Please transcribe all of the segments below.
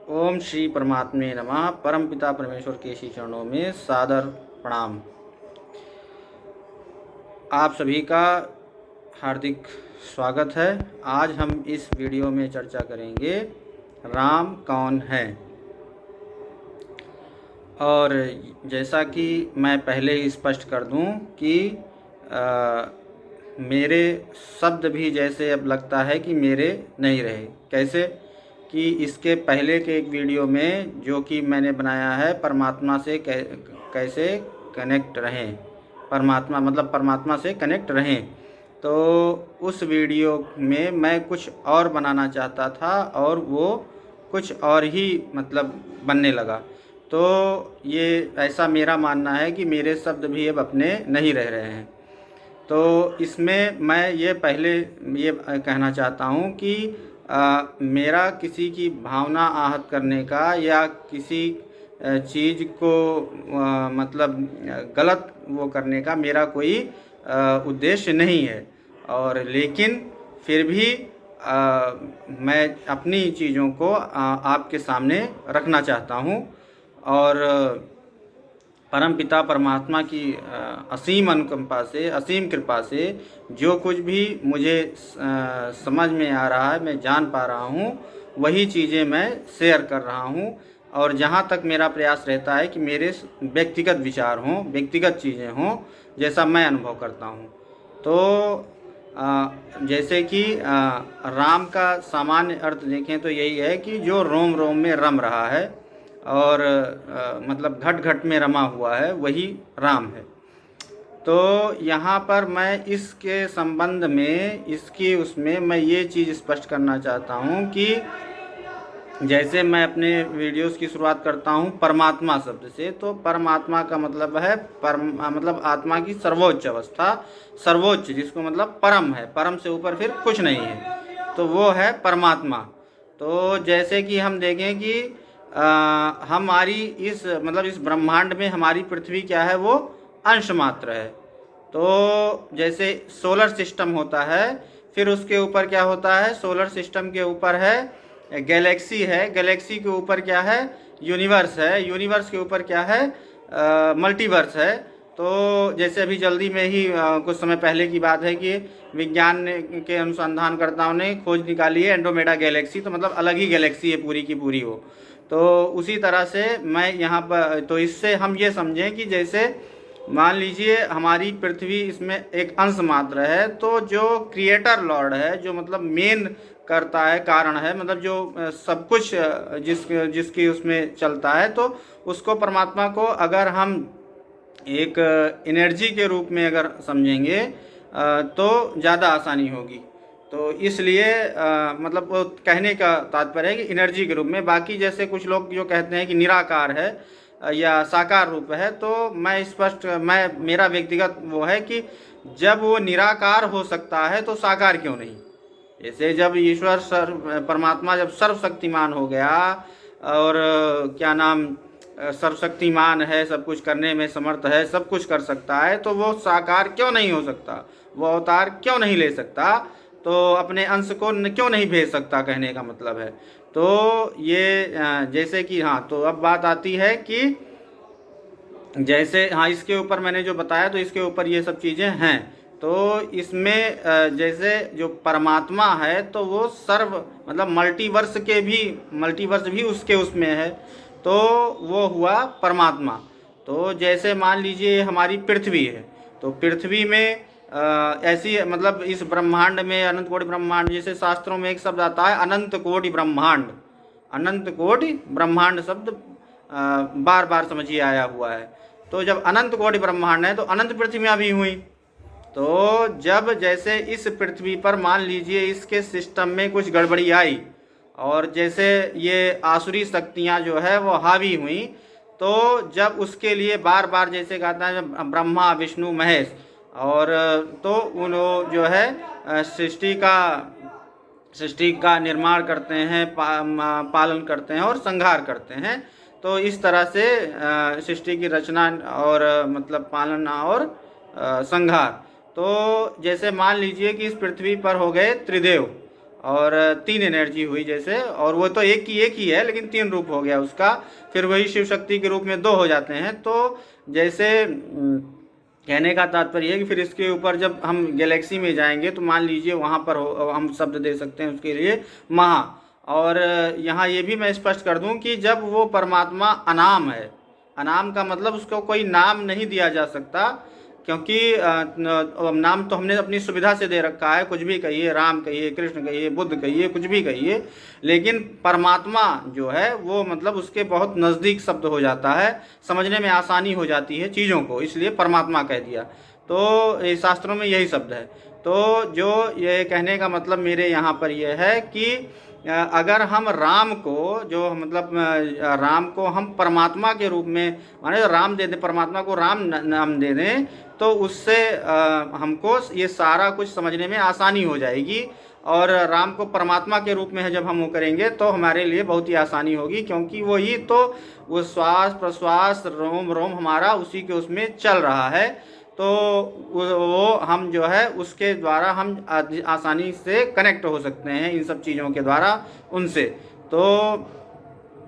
ओम श्री परमात्मे नमः। परम पिता परमेश्वर के श्री चरणों में सादर प्रणाम। आप सभी का हार्दिक स्वागत है। आज हम इस वीडियो में चर्चा करेंगे राम कौन है। और जैसा कि मैं पहले ही स्पष्ट कर दूं कि मेरे शब्द भी जैसे अब लगता है कि मेरे नहीं रहे। कैसे कि इसके पहले के एक वीडियो में जो कि मैंने बनाया है परमात्मा से कैसे कनेक्ट रहें, परमात्मा से कनेक्ट रहें, तो उस वीडियो में मैं कुछ और बनाना चाहता था और वो कुछ और ही बनने लगा। तो ये ऐसा मेरा मानना है कि मेरे शब्द भी अब अपने नहीं रह रहे हैं। तो इसमें मैं ये पहले ये कहना चाहता हूँ कि मेरा किसी की भावना आहत करने का या किसी चीज़ को गलत वो करने का मेरा कोई उद्देश्य नहीं है। और लेकिन फिर भी मैं अपनी चीज़ों को आपके सामने रखना चाहता हूँ। और परम पिता परमात्मा की असीम अनुकंपा से, असीम कृपा से जो कुछ भी मुझे समझ में आ रहा है, मैं जान पा रहा हूँ, वही चीज़ें मैं शेयर कर रहा हूँ। और जहाँ तक मेरा प्रयास रहता है कि मेरे व्यक्तिगत विचार हों, व्यक्तिगत चीज़ें हों, जैसा मैं अनुभव करता हूँ। तो जैसे कि राम का सामान्य अर्थ देखें तो यही है कि जो रोम रोम में रम रहा है और घट घट में रमा हुआ है, वही राम है। तो यहाँ पर मैं इसके संबंध में, इसकी उसमें मैं ये चीज़ स्पष्ट करना चाहता हूँ कि जैसे मैं अपने वीडियोस की शुरुआत करता हूँ परमात्मा शब्द से, तो परमात्मा का मतलब है आत्मा की सर्वोच्च अवस्था, सर्वोच्च जिसको परम है, परम से ऊपर फिर कुछ नहीं है, तो वो है परमात्मा। तो जैसे कि हम देखें कि हमारी इस इस ब्रह्मांड में हमारी पृथ्वी क्या है, वो अंश मात्र है। तो जैसे सोलर सिस्टम होता है, फिर उसके ऊपर क्या होता है, सोलर सिस्टम के ऊपर है गैलेक्सी है, गैलेक्सी के ऊपर क्या है, यूनिवर्स है, यूनिवर्स के ऊपर क्या है, मल्टीवर्स है। तो जैसे अभी जल्दी में ही कुछ समय पहले की बात है कि विज्ञान के अनुसंधानकर्ताओं ने खोज निकाली है एंड्रोमेडा गैलेक्सी, तो अलग ही गैलेक्सी है पूरी की पूरी वो। तो उसी तरह से मैं यहाँ पर, तो इससे हम ये समझें कि जैसे मान लीजिए हमारी पृथ्वी इसमें एक अंश मात्र है, तो जो क्रिएटर लॉर्ड है, जो मेन करता है, कारण है, जो सब कुछ जिसकी उसमें चलता है, तो उसको परमात्मा को अगर हम एक एनर्जी के रूप में अगर समझेंगे तो ज़्यादा आसानी होगी। तो इसलिए वो कहने का तात्पर्य है कि एनर्जी के रूप में। बाकी जैसे कुछ लोग जो कहते हैं कि निराकार है या साकार रूप है, तो मेरा व्यक्तिगत वो है कि जब वो निराकार हो सकता है तो साकार क्यों नहीं। जैसे जब ईश्वर परमात्मा जब सर्वशक्तिमान हो गया और क्या नाम सर्वशक्तिमान है, सब कुछ करने में समर्थ है, सब कुछ कर सकता है, तो वो साकार क्यों नहीं हो सकता, वो अवतार क्यों नहीं ले सकता, तो अपने अंश को क्यों नहीं भेज सकता, कहने का मतलब है। तो ये जैसे कि हाँ, तो अब बात आती है कि जैसे हाँ, इसके ऊपर मैंने जो बताया, तो इसके ऊपर ये सब चीज़ें हैं। तो इसमें जैसे जो परमात्मा है, तो वो सर्व मल्टीवर्स भी उसके उसमें है, तो वो हुआ परमात्मा। तो जैसे मान लीजिए हमारी पृथ्वी है, तो पृथ्वी में ऐसी इस ब्रह्मांड में अनंत कोटि ब्रह्मांड, जैसे शास्त्रों में एक शब्द आता है अनंत कोटि ब्रह्मांड। अनंत कोटि ब्रह्मांड शब्द बार बार समझिए आया हुआ है। तो जब अनंत कोटि ब्रह्मांड है, तो अनंत पृथ्वियाँ भी हुई। तो जब जैसे इस पृथ्वी पर मान लीजिए इसके सिस्टम में कुछ गड़बड़ी आई, और जैसे ये आसुरी शक्तियाँ जो है वो हावी हुई, तो जब उसके लिए बार बार जैसे कहता है ब्रह्मा विष्णु महेश, और तो उन जो है सृष्टि का निर्माण करते हैं, पालन करते हैं और संहार करते हैं। तो इस तरह से सृष्टि की रचना और पालन और संहार। तो जैसे मान लीजिए कि इस पृथ्वी पर हो गए त्रिदेव, और 3 एनर्जी हुई जैसे, और वो तो एक ही है लेकिन 3 रूप हो गया उसका। फिर वही शिव शक्ति के रूप में 2 हो जाते हैं। तो जैसे कहने का तात्पर्य है कि फिर इसके ऊपर जब हम गैलेक्सी में जाएंगे तो मान लीजिए वहाँ पर हम शब्द दे सकते हैं उसके लिए महा। और यहाँ ये भी मैं स्पष्ट कर दूं कि जब वो परमात्मा अनाम है, अनाम का मतलब उसको कोई नाम नहीं दिया जा सकता, क्योंकि नाम तो हमने अपनी सुविधा से दे रखा है, कुछ भी कहिए, राम कहिए, कृष्ण कहिए, बुद्ध कहिए, कुछ भी कहिए। लेकिन परमात्मा जो है वो मतलब उसके बहुत नज़दीक शब्द हो जाता है, समझने में आसानी हो जाती है चीज़ों को, इसलिए परमात्मा कह दिया। तो ये शास्त्रों में यही शब्द है। तो जो ये कहने का मतलब मेरे यहाँ पर यह है कि अगर हम राम को जो मतलब राम को हम परमात्मा के रूप में माने राम दे दें, परमात्मा को राम नाम दे दें, तो उससे हमको ये सारा कुछ समझने में आसानी हो जाएगी। और राम को परमात्मा के रूप में है जब हम वो करेंगे तो हमारे लिए बहुत ही आसानी होगी, क्योंकि वही तो वो श्वास प्रश्वास रोम रोम हमारा उसी के उसमें चल रहा है। तो वो हम जो है उसके द्वारा हम आसानी से कनेक्ट हो सकते हैं इन सब चीज़ों के द्वारा उनसे। तो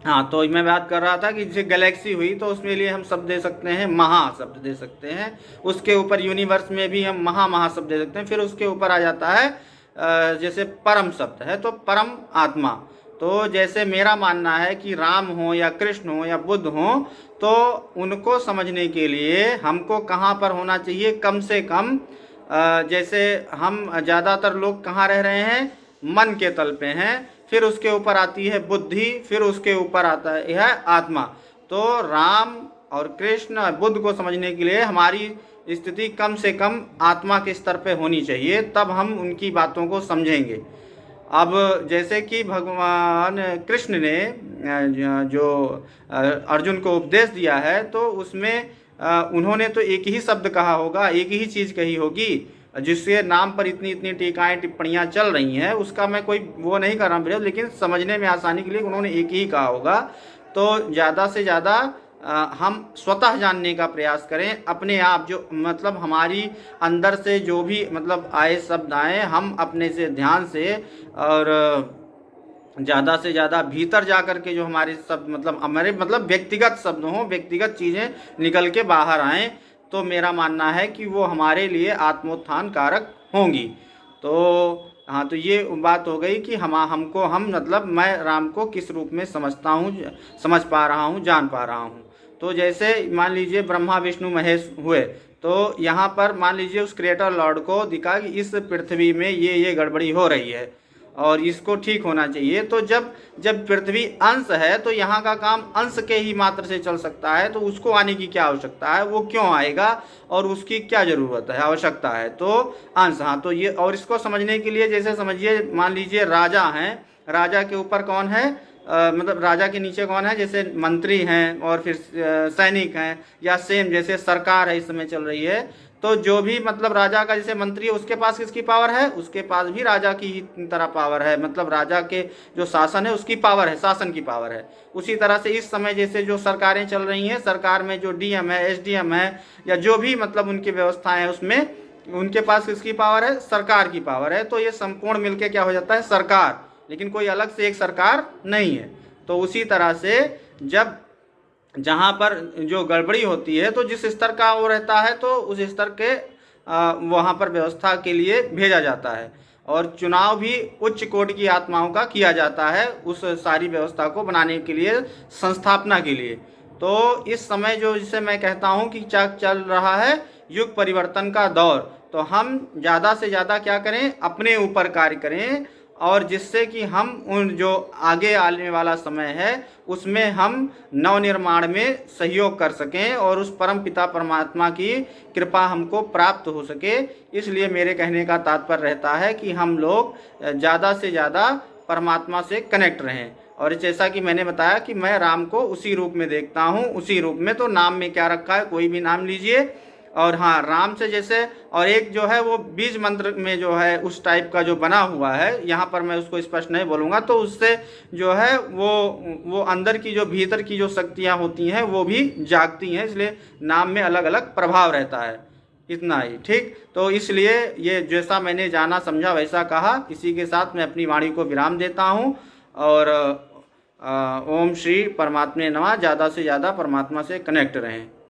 हाँ, तो मैं बात कर रहा था कि जैसे गैलेक्सी हुई तो उसमें लिए हम शब्द दे सकते हैं, महा शब्द दे सकते हैं। उसके ऊपर यूनिवर्स में भी हम महा शब्द दे सकते हैं। फिर उसके ऊपर आ जाता है जैसे परम शब्द है तो परम आत्मा। तो जैसे मेरा मानना है कि राम हो या कृष्ण हो या बुद्ध हो, तो उनको समझने के लिए हमको कहाँ पर होना चाहिए, कम से कम जैसे हम ज़्यादातर लोग कहाँ रह रहे हैं, मन के तल पे हैं। फिर उसके ऊपर आती है बुद्धि, फिर उसके ऊपर आता है आत्मा। तो राम और कृष्ण और बुद्ध को समझने के लिए हमारी स्थिति कम से कम आत्मा के स्तर पे होनी चाहिए, तब हम उनकी बातों को समझेंगे। अब जैसे कि भगवान कृष्ण ने जो अर्जुन को उपदेश दिया है, तो उसमें उन्होंने तो एक ही शब्द कहा होगा, एक ही चीज़ कही होगी, जिसके नाम पर इतनी इतनी टीकाएँ टिप्पणियाँ चल रही हैं, उसका मैं कोई वो नहीं कर रहा हूँ, लेकिन समझने में आसानी के लिए उन्होंने एक ही कहा होगा। तो ज़्यादा से ज़्यादा हम स्वतः जानने का प्रयास करें अपने आप, जो मतलब हमारी अंदर से जो भी मतलब आए शब्द आए, हम अपने से ध्यान से और ज़्यादा से ज़्यादा भीतर जा कर के जो हमारे शब्द मतलब हमारे मतलब व्यक्तिगत शब्द हों, व्यक्तिगत चीज़ें निकल के बाहर आएँ, तो मेरा मानना है कि वो हमारे लिए आत्मोत्थान कारक होंगी। तो हाँ, तो ये बात हो गई कि हमको हम मतलब मैं राम को किस रूप में समझता हूँ, समझ पा रहा हूँ, जान पा रहा हूँ। तो जैसे मान लीजिए ब्रह्मा विष्णु महेश हुए, तो यहाँ पर मान लीजिए उस क्रिएटर लॉर्ड को दिखा कि इस पृथ्वी में ये गड़बड़ी हो रही है और इसको ठीक होना चाहिए। तो जब जब पृथ्वी अंश है तो यहाँ का काम अंश के ही मात्र से चल सकता है, तो उसको आने की क्या आवश्यकता है, वो क्यों आएगा और उसकी क्या ज़रूरत है, आवश्यकता है। तो अंश, हाँ, तो ये और इसको समझने के लिए जैसे समझिए मान लीजिए राजा हैं, राजा के ऊपर कौन है, मतलब राजा के नीचे कौन है, जैसे मंत्री हैं और फिर सैनिक हैं, या सेम जैसे सरकार है इस समय चल रही है। तो जो भी मतलब राजा का जैसे मंत्री है उसके पास किसकी पावर है, उसके पास भी राजा की ही तरह पावर है, मतलब राजा के जो शासन है उसकी पावर है, शासन की पावर है। उसी तरह से इस समय जैसे जो सरकारें चल रही हैं, सरकार में जो डीएम है, एसडीएम है, या जो भी मतलब उनकी व्यवस्थाएं हैं, उसमें उनके पास किसकी पावर है, सरकार की पावर है। तो ये संपूर्ण मिलके क्या हो जाता है, सरकार, लेकिन कोई अलग से एक सरकार नहीं है। तो उसी तरह से जब जहाँ पर जो गड़बड़ी होती है तो जिस स्तर का वो रहता है तो उस स्तर के वहाँ पर व्यवस्था के लिए भेजा जाता है, और चुनाव भी उच्च कोटि की आत्माओं का किया जाता है उस सारी व्यवस्था को बनाने के लिए, संस्थापना के लिए। तो इस समय जो जिसे मैं कहता हूँ कि चल रहा है युग परिवर्तन का दौर, तो हम ज़्यादा से ज़्यादा क्या करें, अपने ऊपर कार्य करें, और जिससे कि हम उन जो आगे आने वाला समय है उसमें हम नवनिर्माण में सहयोग कर सकें और उस परम पिता परमात्मा की कृपा हमको प्राप्त हो सके। इसलिए मेरे कहने का तात्पर्य रहता है कि हम लोग ज़्यादा से ज़्यादा परमात्मा से कनेक्ट रहें। और जैसा कि मैंने बताया कि मैं राम को उसी रूप में देखता हूँ, उसी रूप में। तो नाम में क्या रखा है, कोई भी नाम लीजिए। और हाँ, राम से जैसे और एक जो है वो बीज मंत्र में जो है उस टाइप का जो बना हुआ है, यहाँ पर मैं उसको स्पष्ट नहीं बोलूँगा, तो उससे जो है वो अंदर की जो भीतर की जो शक्तियाँ होती हैं वो भी जागती हैं, इसलिए नाम में अलग अलग प्रभाव रहता है। इतना ही ठीक। तो इसलिए ये जैसा मैंने जाना समझा वैसा कहा, इसी के साथ मैं अपनी वाणी को विराम देता हूँ। और ओम श्री परमात्मे नमः। ज़्यादा से ज़्यादा परमात्मा से कनेक्ट रहें।